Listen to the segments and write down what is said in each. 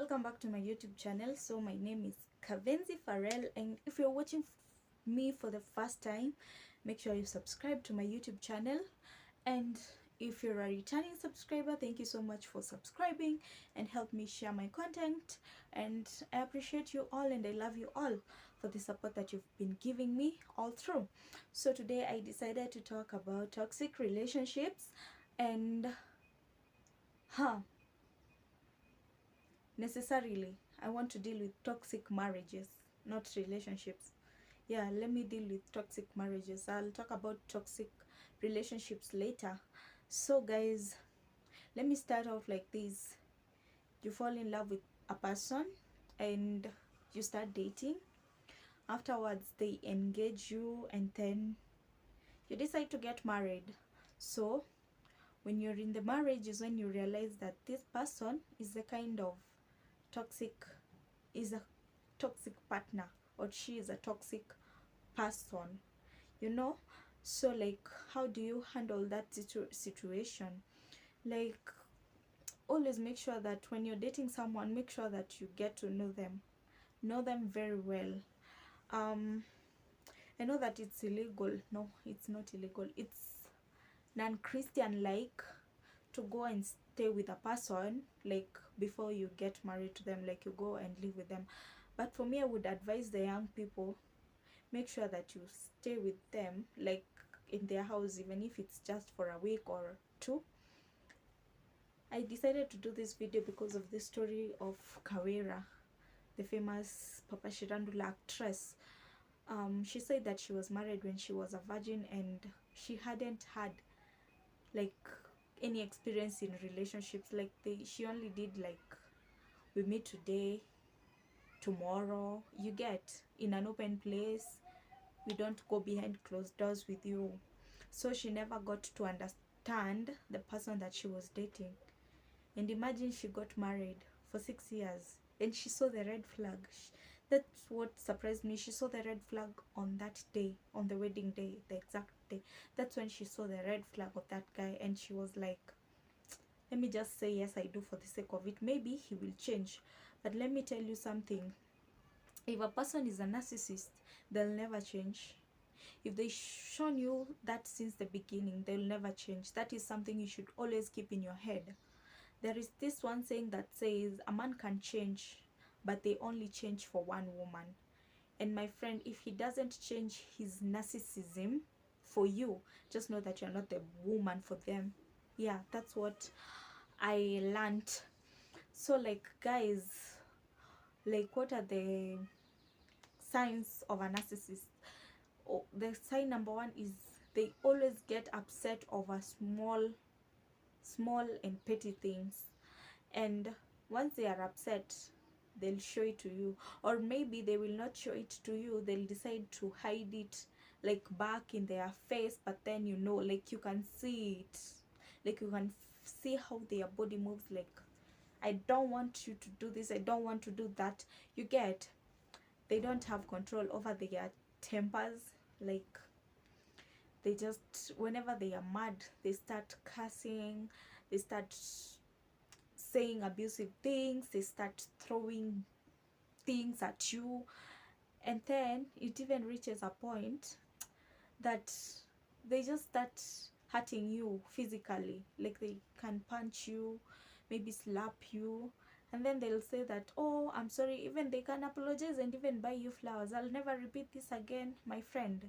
welcome back to my YouTube channel. So my name is Kavenzi Farrell, and if you're watching me for the first time, make sure you subscribe to my YouTube channel. And if you're a returning subscriber, thank you so much for subscribing and help me share my content. And I appreciate you all and I love you all for the support that you've been giving me all through. So today I decided to talk about toxic relationships and necessarily I want to deal with toxic marriages, not relationships. Yeah, let me deal with toxic marriages. I'll talk about toxic relationships later. So guys, let me start off like this. You fall in love with a person and you start dating. Afterwards they engage you and then you decide to get married. So when you're in the marriage is when you realize that this person is the kind of toxic is a toxic partner, or she is a toxic person, you know. So like, how do you handle that situation? Like, always make sure that when you're dating someone, make sure that you get to know them very well. I know that it's illegal. No, it's not illegal. It's non-Christian like to go and stay with a person like before you get married to them, like you go and live with them. But for me, I would advise the young people, make sure that you stay with them like in their house, even if it's just for a week or two. I decided to do this video because of the story of Kawera, the famous Papa Shirandula actress. She said that she was married when she was a virgin and she hadn't had like any experience in relationships. Like she only did like, we meet today, tomorrow, you get, in an open place, we don't go behind closed doors with you. So she never got to understand the person that she was dating. And imagine, she got married for 6 years and she saw the red flag. That's what surprised me. She saw the red flag on that day, on the wedding day, the exact day. That's when she saw the red flag of that guy and she was like, let me just say yes, I do, for the sake of it. Maybe he will change. But let me tell you something. If a person is a narcissist, they'll never change. If they've shown you that since the beginning, they'll never change. That is something you should always keep in your head. There is this one saying that says a man can change, but they only change for one woman. And my friend, if he doesn't change his narcissism for you, just know that you're not the woman for them. Yeah, that's what I learned. So like, guys, like, what are the signs of a narcissist? Oh, the sign number one is they always get upset over small and petty things, and once they are upset, they'll show it to you. Or maybe they will not show it to you, they'll decide to hide it like back in their face, but then you know, like you can see it, like you can see how their body moves, like, I don't want you to do this, I don't want to do that, you get. They don't have control over their tempers. Like, they just, whenever they are mad, they start cursing, they start saying abusive things, they start throwing things at you, and then it even reaches a point that they just start hurting you physically. Like, they can punch you, maybe slap you, and then they'll say that, oh, I'm sorry. Even they can apologize and even buy you flowers. I'll never repeat this again. My friend,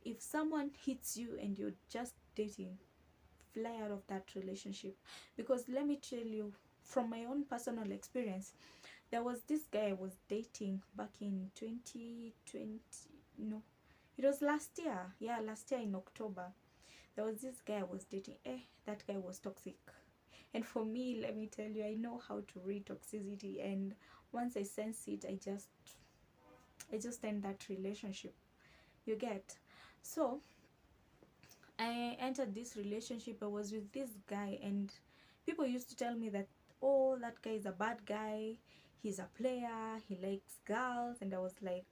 if someone hits you and you're just dating, fly out of that relationship. Because let me tell you, from my own personal experience, there was this guy I was dating back in 2020. No, it was last year. Yeah, last year in October. There was this guy I was dating. That guy was toxic. And for me, let me tell you, I know how to read toxicity, and once I sense it, I just end that relationship, you get. So I entered this relationship. I was with this guy, and people used to tell me that, oh, that guy is a bad guy, he's a player, he likes girls. And I was like,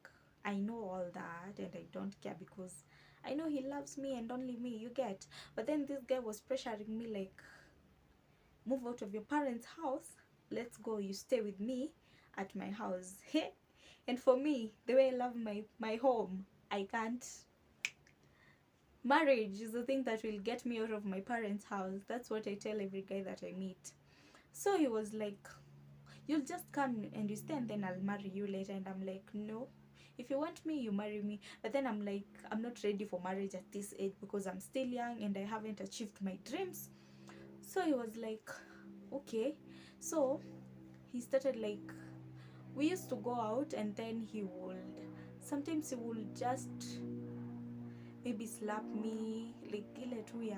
I know all that and I don't care, because I know he loves me and only me, you get. But then this guy was pressuring me like, move out of your parents' house, let's go, you stay with me at my house. And for me, the way I love my home, I can't. Marriage is the thing that will get me out of my parents' house. That's what I tell every guy that I meet. So he was like, you'll just come and you stay and then I'll marry you later. And I'm like, no, if you want me, you marry me. But then I'm like, I'm not ready for marriage at this age because I'm still young and I haven't achieved my dreams. So he was like, okay. So he started like, we used to go out and then sometimes he would just maybe slap me, like ile tu ya,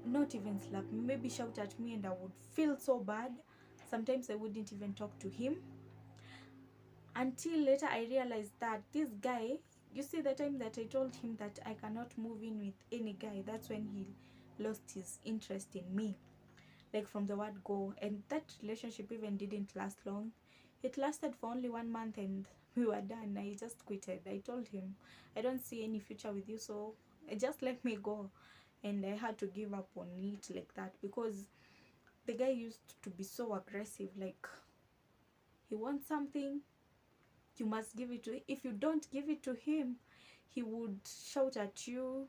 not even slap me, maybe shout at me, and I would feel so bad. Sometimes I wouldn't even talk to him, until later I realized that this guy, you see, the time that I told him that I cannot move in with any guy, that's when he lost his interest in me, like from the word go. And that relationship even didn't last long. It lasted for only 1 month and we were done. I just quitted. I told him, I don't see any future with you, so just let me go. And I had to give up on it like that, because the guy used to be so aggressive. Like, he wants something, you must give it to him. If you don't give it to him, he would shout at you,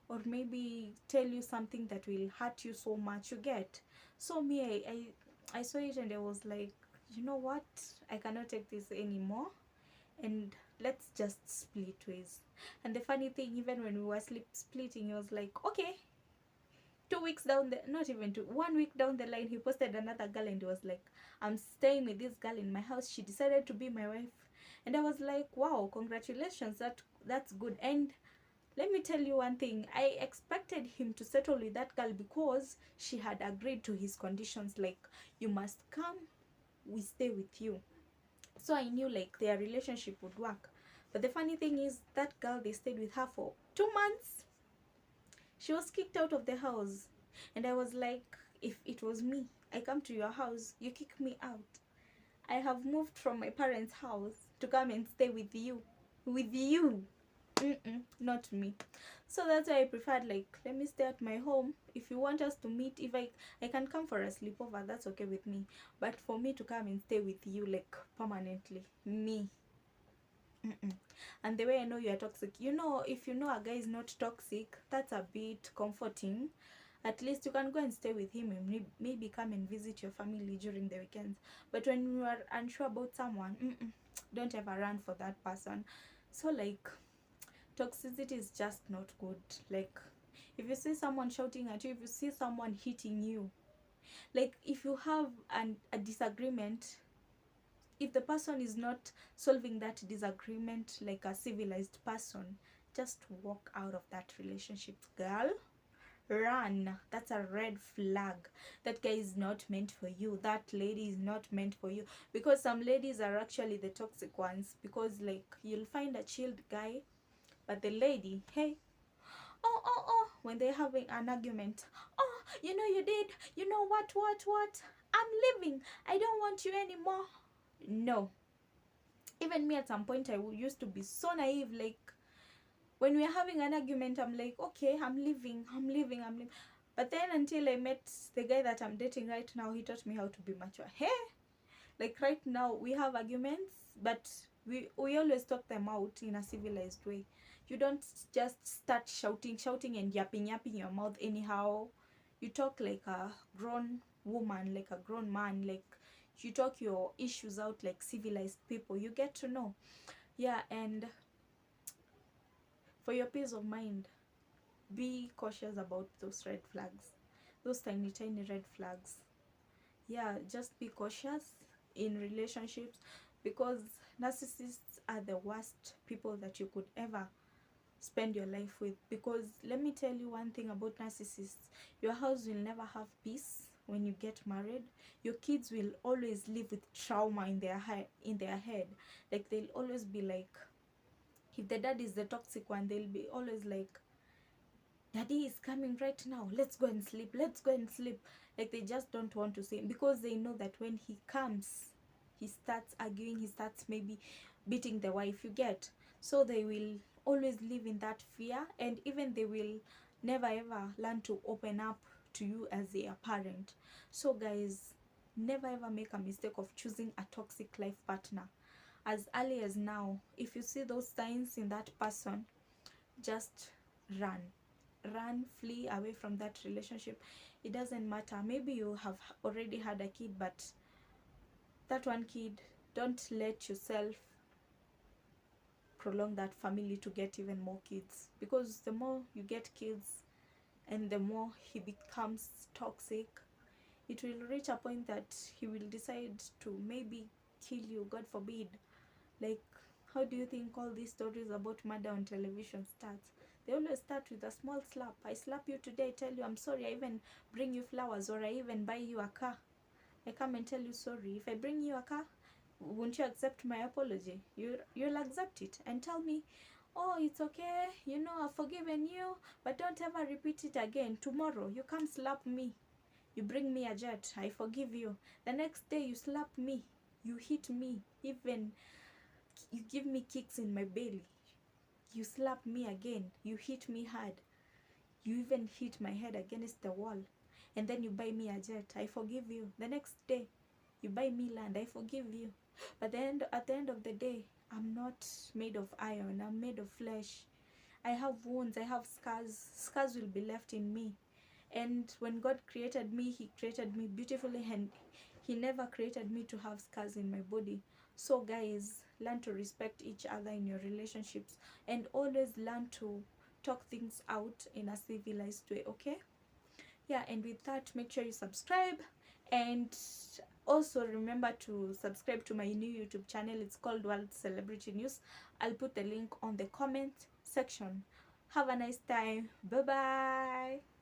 or maybe tell you something that will hurt you so much, you get. So me, I saw it and I was like, you know what, I cannot take this anymore, and let's just split ways. And the funny thing, even when we were splitting, he was like, okay. 2 weeks down the, not even 1 week down the line, he posted another girl and he was like, I'm staying with this girl in my house, she decided to be my wife. And I was like, wow, congratulations, that's good. And let me tell you one thing, I expected him to settle with that girl because she had agreed to his conditions, like, you must come, we stay with you. So I knew like their relationship would work. But the funny thing is, that girl, they stayed with her for 2 months. She was kicked out of the house. And I was like, if it was me, I come to your house, you kick me out. I have moved from my parents' house to come and stay with you. With you. Not me. So that's why I preferred, like, let me stay at my home. If you want us to meet, if I can come for a sleepover, that's okay with me. But for me to come and stay with you, like, permanently, me. And the way I know you are toxic, you know, if you know a guy is not toxic, that's a bit comforting. At least you can go and stay with him and maybe come and visit your family during the weekends. But when you are unsure about someone, don't ever run for that person. So like, toxicity is just not good. Like, if you see someone shouting at you, if you see someone hitting you, like, if you have a disagreement, if the person is not solving that disagreement like a civilized person, just walk out of that relationship, girl. Run. That's a red flag. That guy is not meant for you. That lady is not meant for you. Because some ladies are actually the toxic ones, because like, you'll find a chilled guy, but the lady, hey, oh, when they're having an argument, oh, you know, you did, you know what, I'm leaving, I don't want you anymore. No. Even me, at some point, I used to be so naive. Like, when we're having an argument, I'm like, okay, I'm leaving. But then until I met the guy that I'm dating right now, he taught me how to be mature. Hey, like right now we have arguments, but we always talk them out in a civilized way. You don't just start shouting and yapping your mouth anyhow. You talk like a grown woman, like a grown man. Like, you talk your issues out like civilized people. You get to know. Yeah. And for your peace of mind, be cautious about those red flags, those tiny red flags. Yeah, just be cautious in relationships, because narcissists are the worst people that you could ever spend your life with. Because let me tell you one thing about narcissists, your house will never have peace when you get married. Your kids will always live with trauma in their head. Like, they'll always be like, if the dad is the toxic one, they'll be always like, daddy is coming right now, let's go and sleep. Like, they just don't want to see him, because they know that when he comes, he starts arguing, he starts maybe beating the wife, you get. So they will always live in that fear, and even they will never ever learn to open up to you as their parent. So guys, Never ever make a mistake of choosing a toxic life partner. As early as now, if you see those signs in that person, just run. Run, flee away from that relationship. It doesn't matter. Maybe you have already had a kid, but that one kid, don't let yourself prolong that family to get even more kids, because the more you get kids and the more he becomes toxic, it will reach a point that he will decide to maybe kill you, God forbid. Like, how do you think all these stories about murder on television starts? They always start with a small slap. I slap you today, I tell you I'm sorry, I even bring you flowers, or I even buy you a car. I come and tell you sorry. If I bring you a car, won't you accept my apology? You'll accept it and tell me, oh, it's okay, you know, I've forgiven you, but don't ever repeat it again. Tomorrow you come slap me, you bring me a jet, I forgive you. The next day you slap me, you hit me, even you give me kicks in my belly, you slap me again, you hit me hard, you even hit my head against the wall, and then you buy me a jet, I forgive you. The next day you buy me land, I forgive you. But then at the end of the day, I'm not made of iron, I'm made of flesh. I have wounds, I have scars. Scars will be left in me. And when God created me, he created me beautifully, and he never created me to have scars in my body. So guys, learn to respect each other in your relationships, and always learn to talk things out in a civilized way, okay? Yeah, and with that, make sure you subscribe, and also remember to subscribe to my new YouTube channel. It's called World Celebrity News. I'll put the link on the comment section. Have a nice time. Bye bye.